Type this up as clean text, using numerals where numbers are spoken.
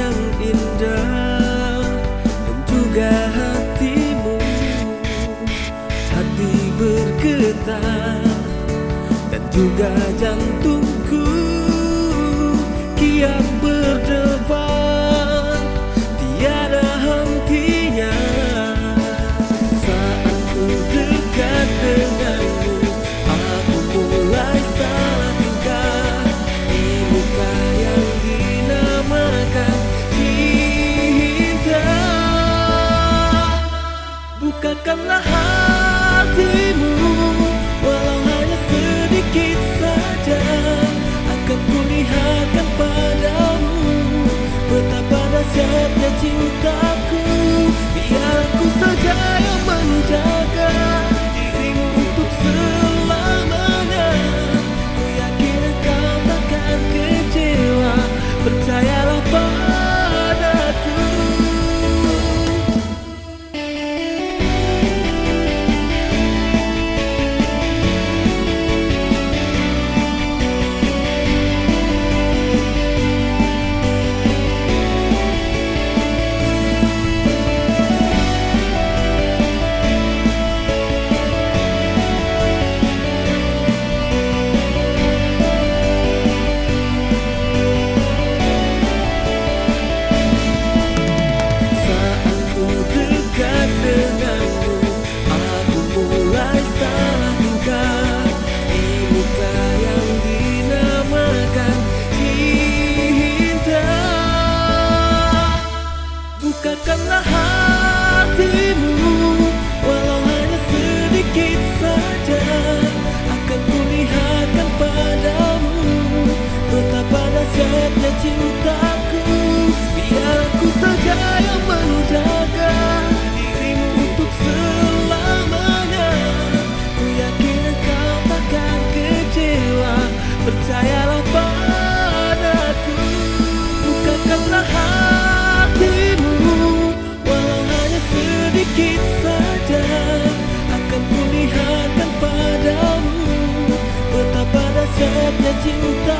yang indah dan juga hatimu. Hati bergetar dan juga jantungku kian berdebar, tiada hentinya. Saat ku dekat denganmu, aku mulai salah tingkah. Inikah yang dinamakan cinta? Bukakanlah hatimu, walau hanya sedikit saja. Akan kulihatkan padamu betapa dahsyatnya cintaku. Biar aku saja yang menjaga dirimu untuk selamanya. Ku yakin engkau takkan kecewa, percayalah padaku. Bukakanlah hatimu, walau hanya sedikit saja. Akan kulihatkan padamu betapa dahsyatnya cintaku. Biar aku saja yang menjaga dirimu untuk selamanya. Ku yakin engkau takkan kecewa, percayalah padaku. Bukakanlah hatimu, walau hanya sedikit saja. Akan kulihatkan padamu betapa dahsyatnya cinta.